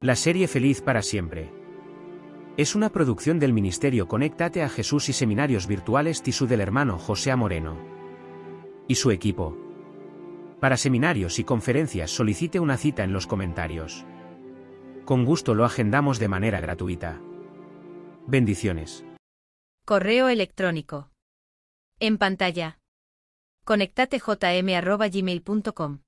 La serie Feliz para siempre. Es una producción del Ministerio Conéctate a Jesús y Seminarios Virtuales TISU del hermano José A. Moreno y su equipo. Para seminarios y conferencias solicite una cita en los comentarios. Con gusto lo agendamos de manera gratuita. Bendiciones. Correo electrónico. En pantalla. conectatejm@gmail.com.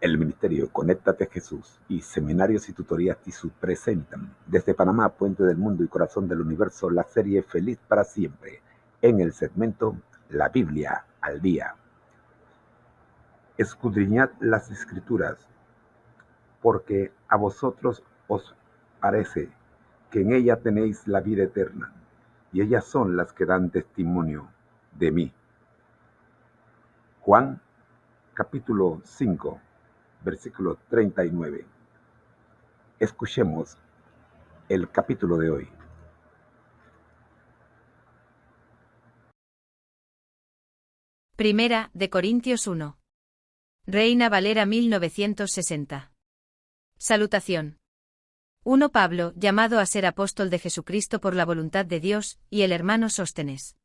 El Ministerio Conéctate Jesús y Seminarios y Tutorías TISU presentan desde Panamá, Puente del Mundo y Corazón del Universo la serie Feliz para Siempre en el segmento La Biblia al Día. Escudriñad las Escrituras, porque a vosotros os parece que en ella tenéis la vida eterna, y ellas son las que dan testimonio de mí. Juan, capítulo 5. Versículo 39. Escuchemos el capítulo de hoy. Primera de Corintios 1. Reina Valera 1960. Salutación. 1 Pablo, llamado a ser apóstol de Jesucristo por la voluntad de Dios, y el hermano Sóstenes.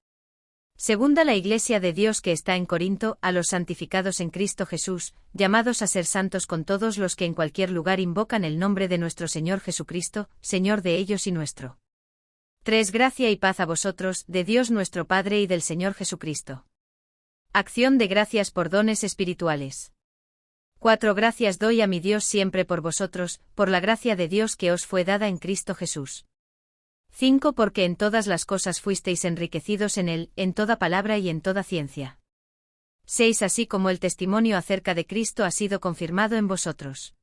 Segunda la Iglesia de Dios que está en Corinto, a los santificados en Cristo Jesús, llamados a ser santos con todos los que en cualquier lugar invocan el nombre de nuestro Señor Jesucristo, Señor de ellos y nuestro. 3 Gracia y paz a vosotros, de Dios nuestro Padre y del Señor Jesucristo. Acción de gracias por dones espirituales. 4 Gracias doy a mi Dios siempre por vosotros, por la gracia de Dios que os fue dada en Cristo Jesús. 5 Porque en todas las cosas fuisteis enriquecidos en él, en toda palabra y en toda ciencia. 6 Así como el testimonio acerca de Cristo ha sido confirmado en vosotros.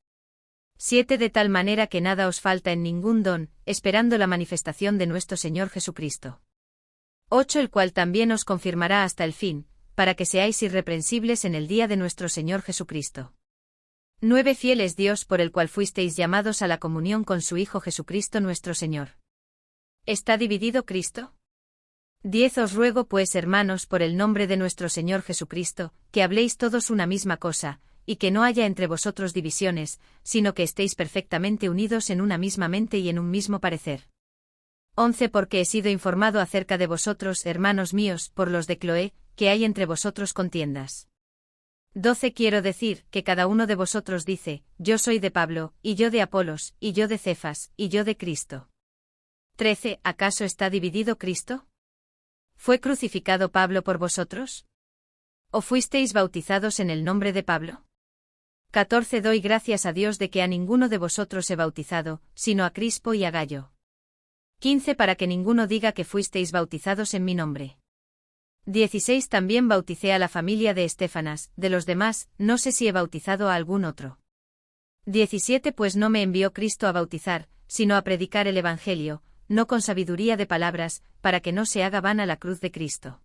7 De tal manera que nada os falta en ningún don, esperando la manifestación de nuestro Señor Jesucristo. 8 El cual también os confirmará hasta el fin, para que seáis irreprensibles en el día de nuestro Señor Jesucristo. 9 Fiel es Dios por el cual fuisteis llamados a la comunión con su Hijo Jesucristo nuestro Señor. ¿Está dividido Cristo? 10 Os ruego pues, hermanos, por el nombre de nuestro Señor Jesucristo, que habléis todos una misma cosa, y que no haya entre vosotros divisiones, sino que estéis perfectamente unidos en una misma mente y en un mismo parecer. 11 Porque he sido informado acerca de vosotros, hermanos míos, por los de Cloé, que hay entre vosotros contiendas. 12 Quiero decir, que cada uno de vosotros dice, yo soy de Pablo, y yo de Apolos, y yo de Cefas, y yo de Cristo. 13 ¿Acaso está dividido Cristo? ¿Fue crucificado Pablo por vosotros? ¿O fuisteis bautizados en el nombre de Pablo? 14 Doy gracias a Dios de que a ninguno de vosotros he bautizado, sino a Crispo y a Gayo. 15 Para que ninguno diga que fuisteis bautizados en mi nombre. 16 También bauticé a la familia de Estéfanas, de los demás, no sé si he bautizado a algún otro. 17 Pues no me envió Cristo a bautizar, sino a predicar el Evangelio, no con sabiduría de palabras, para que no se haga vana la cruz de Cristo.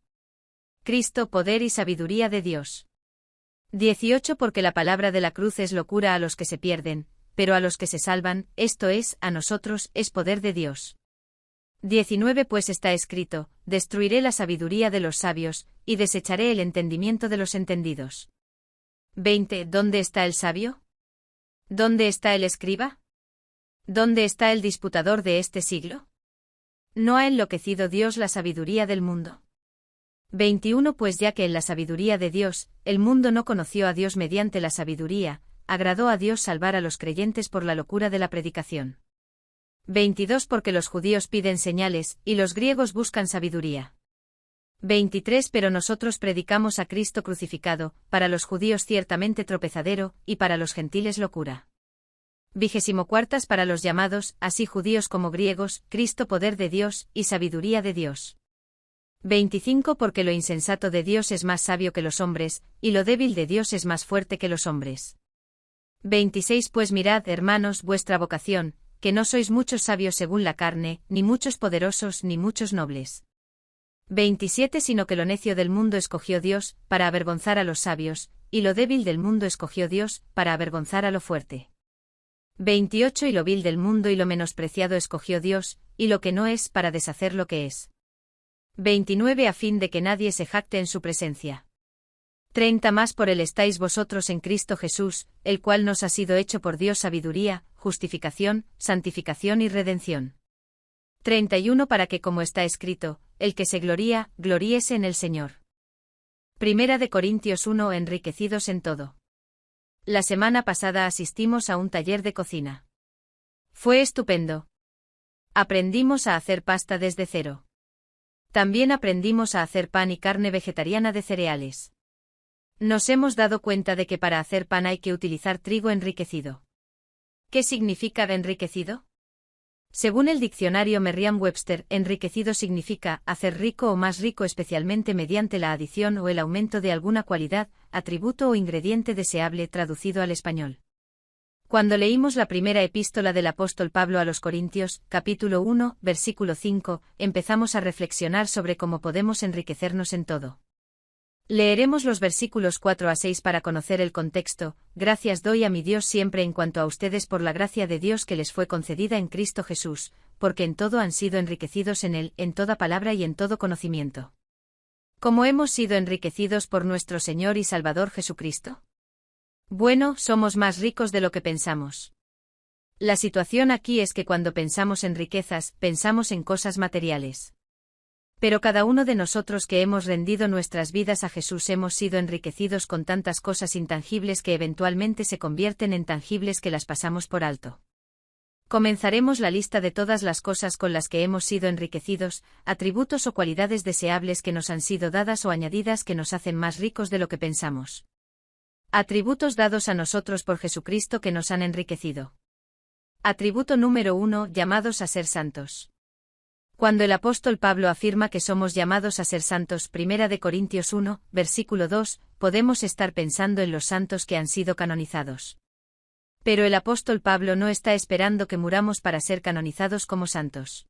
Cristo, poder y sabiduría de Dios. 18 Porque la palabra de la cruz es locura a los que se pierden, pero a los que se salvan, esto es, a nosotros, es poder de Dios. 19 Pues está escrito, destruiré la sabiduría de los sabios, y desecharé el entendimiento de los entendidos. 20 ¿Dónde está el sabio? ¿Dónde está el escriba? ¿Dónde está el disputador de este siglo? ¿No ha enloquecido Dios la sabiduría del mundo? 21 Pues ya que en la sabiduría de Dios, el mundo no conoció a Dios mediante la sabiduría, agradó a Dios salvar a los creyentes por la locura de la predicación. 22 Porque los judíos piden señales, y los griegos buscan sabiduría. 23 Pero nosotros predicamos a Cristo crucificado, para los judíos ciertamente tropezadero, y para los gentiles locura. 24 Para los llamados, así judíos como griegos, Cristo poder de Dios, y sabiduría de Dios. 25 Porque lo insensato de Dios es más sabio que los hombres, y lo débil de Dios es más fuerte que los hombres. 26 Pues mirad, hermanos, vuestra vocación, que no sois muchos sabios según la carne, ni muchos poderosos, ni muchos nobles. 27 Sino que lo necio del mundo escogió Dios, para avergonzar a los sabios, y lo débil del mundo escogió Dios, para avergonzar a lo fuerte. 28 Y lo vil del mundo y lo menospreciado escogió Dios, y lo que no es, para deshacer lo que es. 29 A fin de que nadie se jacte en su presencia. 30 Más por él estáis vosotros en Cristo Jesús, el cual nos ha sido hecho por Dios sabiduría, justificación, santificación y redención. 31 Para que como está escrito, el que se gloría, gloríese en el Señor. Primera de Corintios 1 Enriquecidos en todo. La semana pasada asistimos a un taller de cocina. Fue estupendo. Aprendimos a hacer pasta desde cero. También aprendimos a hacer pan y carne vegetariana de cereales. Nos hemos dado cuenta de que para hacer pan hay que utilizar trigo enriquecido. ¿Qué significa enriquecido? Según el diccionario Merriam-Webster, enriquecido significa hacer rico o más rico especialmente mediante la adición o el aumento de alguna cualidad, atributo o ingrediente deseable traducido al español. Cuando leímos la primera epístola del apóstol Pablo a los Corintios, capítulo 1, versículo 5, empezamos a reflexionar sobre cómo podemos enriquecernos en todo. Leeremos los versículos 4 a 6 para conocer el contexto. Gracias doy a mi Dios siempre en cuanto a ustedes por la gracia de Dios que les fue concedida en Cristo Jesús, porque en todo han sido enriquecidos en Él, en toda palabra y en todo conocimiento. ¿Cómo hemos sido enriquecidos por nuestro Señor y Salvador Jesucristo? Bueno, somos más ricos de lo que pensamos. La situación aquí es que cuando pensamos en riquezas, pensamos en cosas materiales. Pero cada uno de nosotros que hemos rendido nuestras vidas a Jesús hemos sido enriquecidos con tantas cosas intangibles que eventualmente se convierten en tangibles que las pasamos por alto. Comenzaremos la lista de todas las cosas con las que hemos sido enriquecidos, atributos o cualidades deseables que nos han sido dadas o añadidas que nos hacen más ricos de lo que pensamos. Atributos dados a nosotros por Jesucristo que nos han enriquecido. Atributo número 1, llamados a ser santos. Cuando el apóstol Pablo afirma que somos llamados a ser santos, 1 de Corintios 1, versículo 2, podemos estar pensando en los santos que han sido canonizados. Pero el apóstol Pablo no está esperando que muramos para ser canonizados como santos.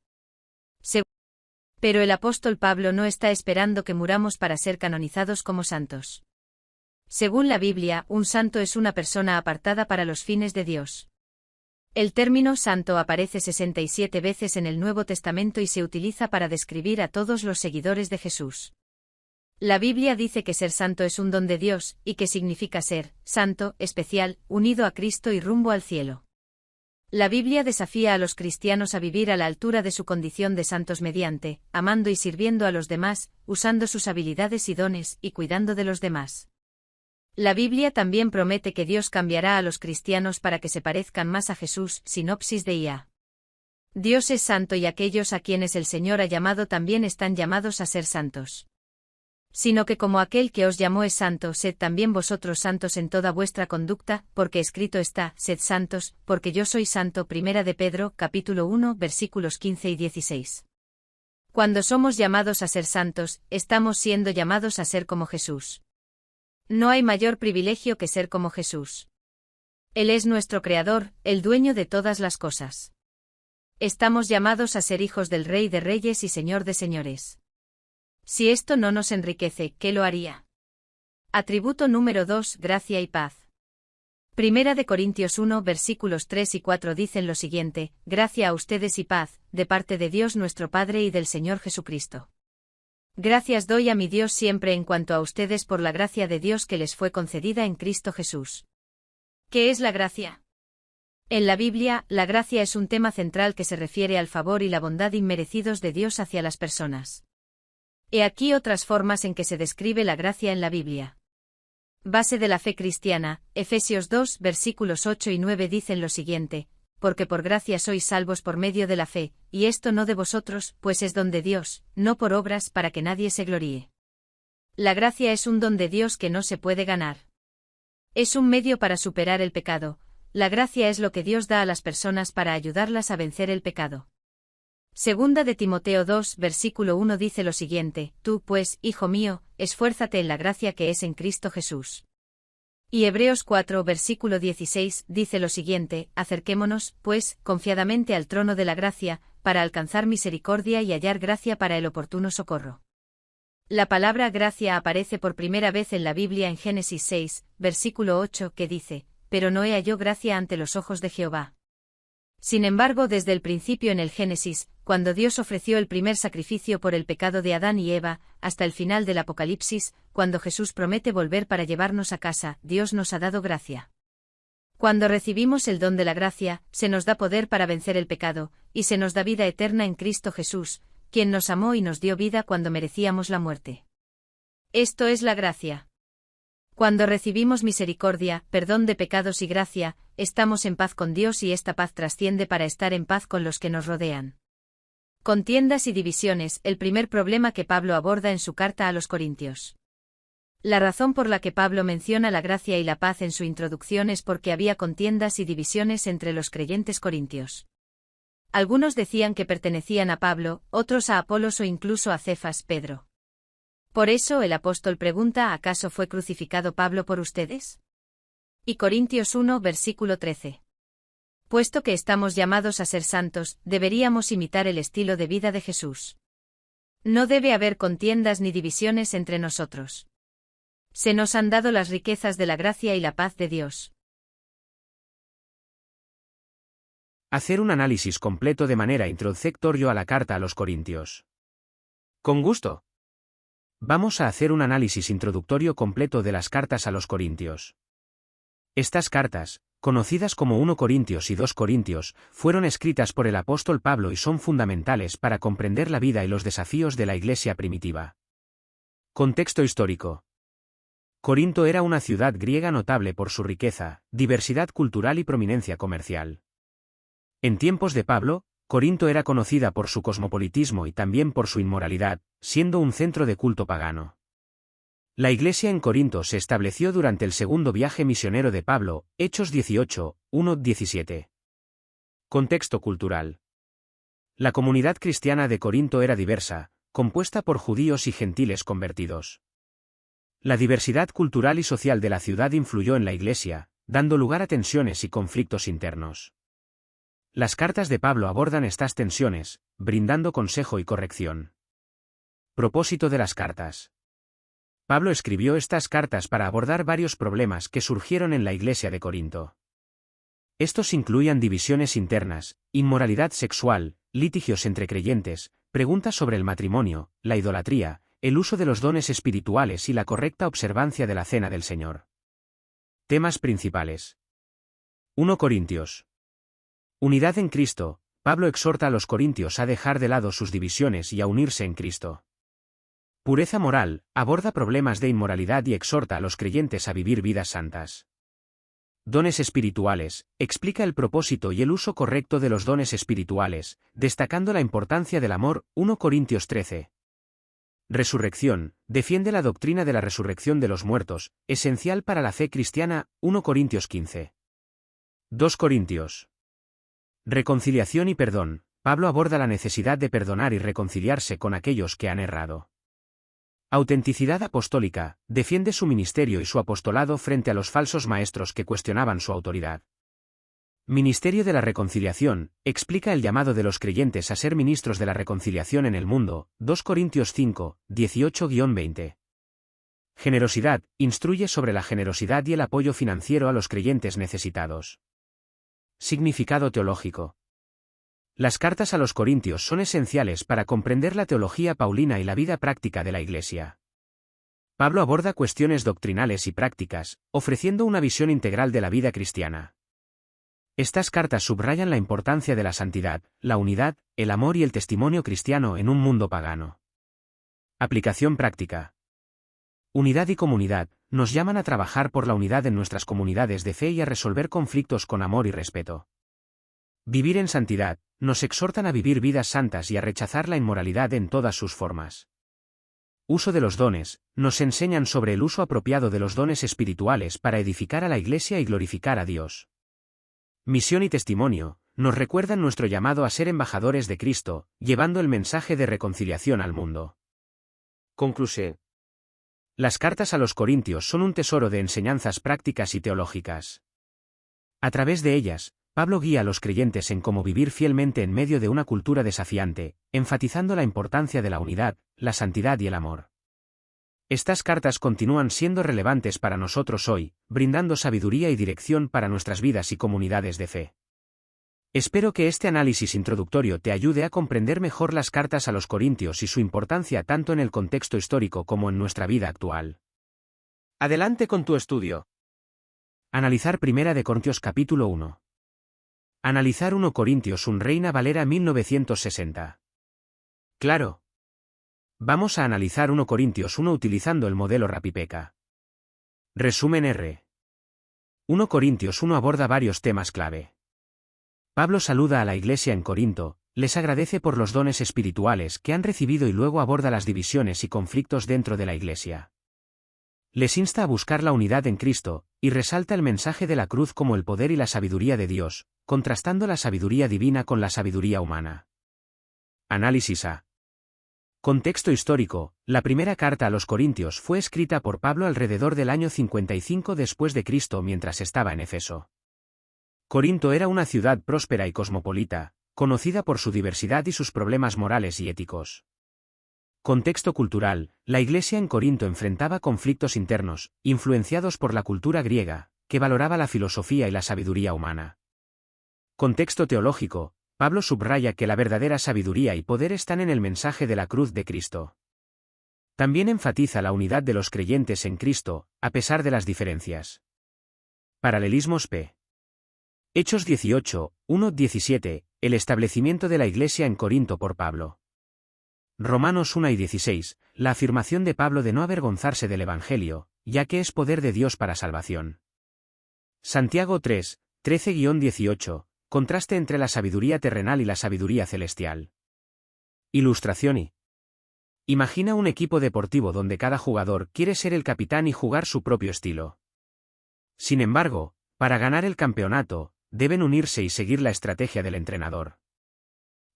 Pero el apóstol Pablo no está esperando que muramos para ser canonizados como santos. Según la Biblia, un santo es una persona apartada para los fines de Dios. El término santo aparece 67 veces en el Nuevo Testamento y se utiliza para describir a todos los seguidores de Jesús. La Biblia dice que ser santo es un don de Dios, y que significa ser santo, especial, unido a Cristo y rumbo al cielo. La Biblia desafía a los cristianos a vivir a la altura de su condición de santos mediante, amando y sirviendo a los demás, usando sus habilidades y dones, y cuidando de los demás. La Biblia también promete que Dios cambiará a los cristianos para que se parezcan más a Jesús. Sinopsis de I.A. Dios es santo y aquellos a quienes el Señor ha llamado también están llamados a ser santos. Sino que como aquel que os llamó es santo, sed también vosotros santos en toda vuestra conducta, porque escrito está, sed santos, porque yo soy santo. 1 de Pedro, capítulo 1, versículos 15 y 16. Cuando somos llamados a ser santos, estamos siendo llamados a ser como Jesús. No hay mayor privilegio que ser como Jesús. Él es nuestro Creador, el dueño de todas las cosas. Estamos llamados a ser hijos del Rey de Reyes y Señor de Señores. Si esto no nos enriquece, ¿qué lo haría? Atributo número 2, gracia y paz. 1 de Corintios 1, versículos 3 y 4 dicen lo siguiente: gracia a ustedes y paz, de parte de Dios nuestro Padre y del Señor Jesucristo. Gracias doy a mi Dios siempre en cuanto a ustedes por la gracia de Dios que les fue concedida en Cristo Jesús. ¿Qué es la gracia? En la Biblia, la gracia es un tema central que se refiere al favor y la bondad inmerecidos de Dios hacia las personas. He aquí otras formas en que se describe la gracia en la Biblia. Base de la fe cristiana, Efesios 2, versículos 8 y 9 dicen lo siguiente: porque por gracia sois salvos por medio de la fe, y esto no de vosotros, pues es don de Dios, no por obras para que nadie se gloríe. La gracia es un don de Dios que no se puede ganar. Es un medio para superar el pecado. La gracia es lo que Dios da a las personas para ayudarlas a vencer el pecado. Segunda de Timoteo 2, versículo 1 dice lo siguiente: tú, pues, hijo mío, esfuérzate en la gracia que es en Cristo Jesús. Y Hebreos 4, versículo 16, dice lo siguiente: acerquémonos, pues, confiadamente al trono de la gracia, para alcanzar misericordia y hallar gracia para el oportuno socorro. La palabra gracia aparece por primera vez en la Biblia en Génesis 6, versículo 8, que dice, «Pero no he hallado gracia ante los ojos de Jehová». Sin embargo, desde el principio en el Génesis, cuando Dios ofreció el primer sacrificio por el pecado de Adán y Eva, hasta el final del Apocalipsis, cuando Jesús promete volver para llevarnos a casa, Dios nos ha dado gracia. Cuando recibimos el don de la gracia, se nos da poder para vencer el pecado, y se nos da vida eterna en Cristo Jesús, quien nos amó y nos dio vida cuando merecíamos la muerte. Esto es la gracia. Cuando recibimos misericordia, perdón de pecados y gracia, estamos en paz con Dios y esta paz trasciende para estar en paz con los que nos rodean. Contiendas y divisiones, el primer problema que Pablo aborda en su carta a los Corintios. La razón por la que Pablo menciona la gracia y la paz en su introducción es porque había contiendas y divisiones entre los creyentes corintios. Algunos decían que pertenecían a Pablo, otros a Apolos o incluso a Cefas, Pedro. Por eso el apóstol pregunta: ¿acaso fue crucificado Pablo por ustedes? Y Corintios 1, versículo 13. Puesto que estamos llamados a ser santos, deberíamos imitar el estilo de vida de Jesús. No debe haber contiendas ni divisiones entre nosotros. Se nos han dado las riquezas de la gracia y la paz de Dios. Hacer un análisis completo de manera introductoria a la carta a los Corintios. Con gusto. Vamos a hacer un análisis introductorio completo de las cartas a los Corintios. Estas cartas, conocidas como 1 Corintios y 2 Corintios, fueron escritas por el apóstol Pablo y son fundamentales para comprender la vida y los desafíos de la iglesia primitiva. Contexto histórico. Corinto era una ciudad griega notable por su riqueza, diversidad cultural y prominencia comercial. En tiempos de Pablo, Corinto era conocida por su cosmopolitismo y también por su inmoralidad, siendo un centro de culto pagano. La iglesia en Corinto se estableció durante el segundo viaje misionero de Pablo, Hechos 18, 1-17. Contexto cultural. La comunidad cristiana de Corinto era diversa, compuesta por judíos y gentiles convertidos. La diversidad cultural y social de la ciudad influyó en la iglesia, dando lugar a tensiones y conflictos internos. Las cartas de Pablo abordan estas tensiones, brindando consejo y corrección. Propósito de las cartas. Pablo escribió estas cartas para abordar varios problemas que surgieron en la iglesia de Corinto. Estos incluían divisiones internas, inmoralidad sexual, litigios entre creyentes, preguntas sobre el matrimonio, la idolatría, el uso de los dones espirituales y la correcta observancia de la cena del Señor. Temas principales. 1 Corintios. Unidad en Cristo. Pablo exhorta a los corintios a dejar de lado sus divisiones y a unirse en Cristo. Pureza moral. Aborda problemas de inmoralidad y exhorta a los creyentes a vivir vidas santas. Dones espirituales. Explica el propósito y el uso correcto de los dones espirituales, destacando la importancia del amor. 1 Corintios 13. Resurrección. Defiende la doctrina de la resurrección de los muertos, esencial para la fe cristiana. 1 Corintios 15. 2 Corintios. Reconciliación y perdón. Pablo aborda la necesidad de perdonar y reconciliarse con aquellos que han errado. Autenticidad apostólica. Defiende su ministerio y su apostolado frente a los falsos maestros que cuestionaban su autoridad. Ministerio de la reconciliación. Explica el llamado de los creyentes a ser ministros de la reconciliación en el mundo. 2 Corintios 5, 18-20. Generosidad. Instruye sobre la generosidad y el apoyo financiero a los creyentes necesitados. Significado teológico. Las cartas a los Corintios son esenciales para comprender la teología paulina y la vida práctica de la Iglesia. Pablo aborda cuestiones doctrinales y prácticas, ofreciendo una visión integral de la vida cristiana. Estas cartas subrayan la importancia de la santidad, la unidad, el amor y el testimonio cristiano en un mundo pagano. Aplicación práctica. Unidad y comunidad. Nos llaman a trabajar por la unidad en nuestras comunidades de fe y a resolver conflictos con amor y respeto. Vivir en santidad. Nos exhortan a vivir vidas santas y a rechazar la inmoralidad en todas sus formas. Uso de los dones. Nos enseñan sobre el uso apropiado de los dones espirituales para edificar a la Iglesia y glorificar a Dios. Misión y testimonio. Nos recuerdan nuestro llamado a ser embajadores de Cristo, llevando el mensaje de reconciliación al mundo. Conclusión. Las cartas a los Corintios son un tesoro de enseñanzas prácticas y teológicas. A través de ellas, Pablo guía a los creyentes en cómo vivir fielmente en medio de una cultura desafiante, enfatizando la importancia de la unidad, la santidad y el amor. Estas cartas continúan siendo relevantes para nosotros hoy, brindando sabiduría y dirección para nuestras vidas y comunidades de fe. Espero que este análisis introductorio te ayude a comprender mejor las cartas a los Corintios y su importancia tanto en el contexto histórico como en nuestra vida actual. Adelante con tu estudio. Analizar 1 de Corintios capítulo 1. Analizar 1 Corintios 1 Reina Valera 1960. Claro. Vamos a analizar 1 Corintios 1 utilizando el modelo Rapipeca. Resumen R. 1 Corintios 1 aborda varios temas clave. Pablo saluda a la iglesia en Corinto, les agradece por los dones espirituales que han recibido y luego aborda las divisiones y conflictos dentro de la iglesia. Les insta a buscar la unidad en Cristo, y resalta el mensaje de la cruz como el poder y la sabiduría de Dios, contrastando la sabiduría divina con la sabiduría humana. Análisis A. Contexto histórico. La primera carta a los Corintios fue escrita por Pablo alrededor del año 55 después de Cristo mientras estaba en Éfeso. Corinto era una ciudad próspera y cosmopolita, conocida por su diversidad y sus problemas morales y éticos. Contexto cultural. La iglesia en Corinto enfrentaba conflictos internos, influenciados por la cultura griega, que valoraba la filosofía y la sabiduría humana. Contexto teológico. Pablo subraya que la verdadera sabiduría y poder están en el mensaje de la cruz de Cristo. También enfatiza la unidad de los creyentes en Cristo, a pesar de las diferencias. Paralelismos P. Hechos 18, 1-17, el establecimiento de la iglesia en Corinto por Pablo. Romanos 1 y 16, la afirmación de Pablo de no avergonzarse del Evangelio, ya que es poder de Dios para salvación. Santiago 3, 13-18, contraste entre la sabiduría terrenal y la sabiduría celestial. Ilustración y. Imagina un equipo deportivo donde cada jugador quiere ser el capitán y jugar su propio estilo. Sin embargo, para ganar el campeonato, deben unirse y seguir la estrategia del entrenador.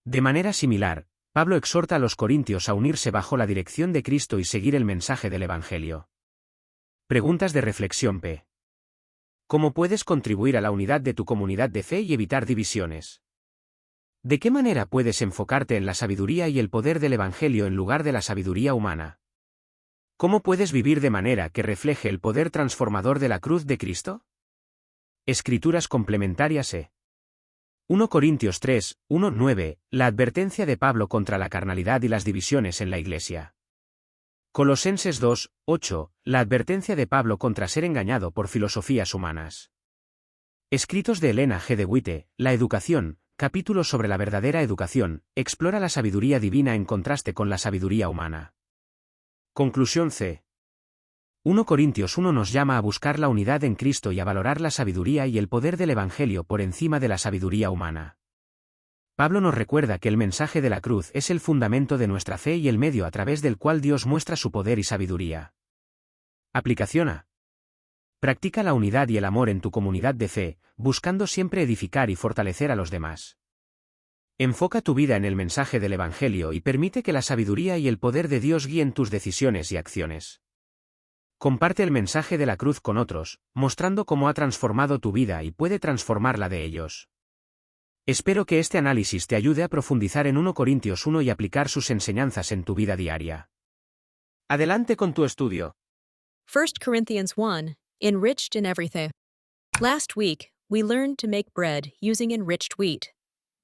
De manera similar, Pablo exhorta a los corintios a unirse bajo la dirección de Cristo y seguir el mensaje del Evangelio. Preguntas de reflexión P. ¿Cómo puedes contribuir a la unidad de tu comunidad de fe y evitar divisiones? ¿De qué manera puedes enfocarte en la sabiduría y el poder del Evangelio en lugar de la sabiduría humana? ¿Cómo puedes vivir de manera que refleje el poder transformador de la cruz de Cristo? Escrituras complementarias E. 1 Corintios 3, 1-9, la advertencia de Pablo contra la carnalidad y las divisiones en la iglesia. Colosenses 2, 8, la advertencia de Pablo contra ser engañado por filosofías humanas. Escritos de Elena G. de Witte, La educación, capítulo sobre la verdadera educación, explora la sabiduría divina en contraste con la sabiduría humana. Conclusión C. 1 Corintios 1 nos llama a buscar la unidad en Cristo y a valorar la sabiduría y el poder del Evangelio por encima de la sabiduría humana. Pablo nos recuerda que el mensaje de la cruz es el fundamento de nuestra fe y el medio a través del cual Dios muestra su poder y sabiduría. Aplicación A. Practica la unidad y el amor en tu comunidad de fe, buscando siempre edificar y fortalecer a los demás. Enfoca tu vida en el mensaje del Evangelio y permite que la sabiduría y el poder de Dios guíen tus decisiones y acciones. Comparte el mensaje de la cruz con otros, mostrando cómo ha transformado tu vida y puede transformar la de ellos. Espero que este análisis te ayude a profundizar en 1 Corintios 1 y aplicar sus enseñanzas en tu vida diaria. Adelante con tu estudio. 1 Corinthians 1, Enriched in Everything. Last week, we learned to make bread using enriched wheat.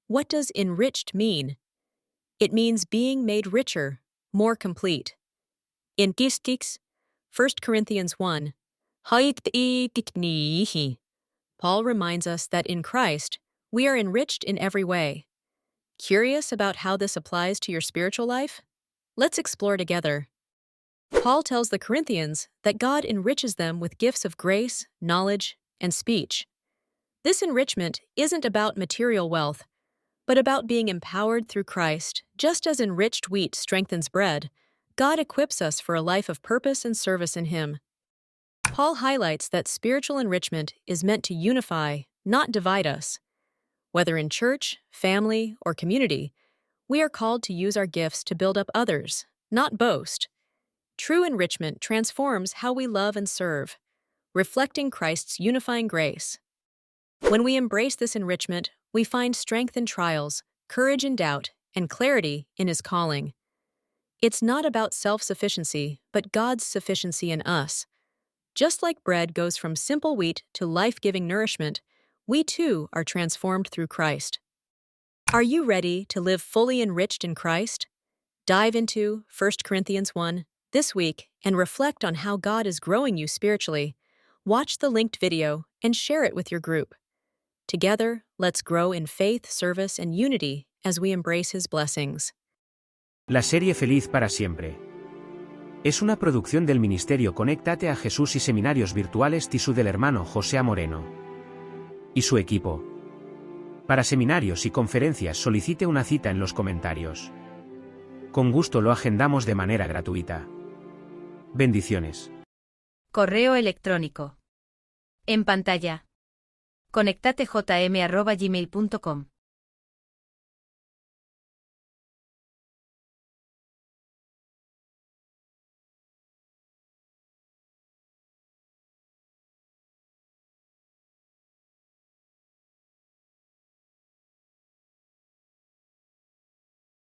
What does enriched mean? It means being made richer, more complete. In Gistiks, 1 Corinthians 1, Paul reminds us that in Christ, we are enriched in every way. Curious about how this applies to your spiritual life? Let's explore together. Paul tells the Corinthians that God enriches them with gifts of grace, knowledge, and speech. This enrichment isn't about material wealth, but about being empowered through Christ. Just as enriched wheat strengthens bread, God equips us for a life of purpose and service in Him. Paul highlights that spiritual enrichment is meant to unify, not divide us. Whether in church, family, or community, we are called to use our gifts to build up others, not boast. True enrichment transforms how we love and serve, reflecting Christ's unifying grace. When we embrace this enrichment, we find strength in trials, courage in doubt, and clarity in His calling. It's not about self-sufficiency, but God's sufficiency in us. Just like bread goes from simple wheat to life-giving nourishment, we too are transformed through Christ. Are you ready to live fully enriched in Christ? Dive into 1 Corinthians 1 this week and reflect on how God is growing you spiritually. Watch the linked video and share it with your group. Together, let's grow in faith, service, and unity as we embrace His blessings. La serie Feliz para siempre. Es una producción del Ministerio Conéctate a Jesús y Seminarios Virtuales TISU del hermano José Moreno y su equipo. Para seminarios y conferencias solicite una cita en los comentarios. Con gusto lo agendamos de manera gratuita. Bendiciones. Correo electrónico. En pantalla. conectatejm@gmail.com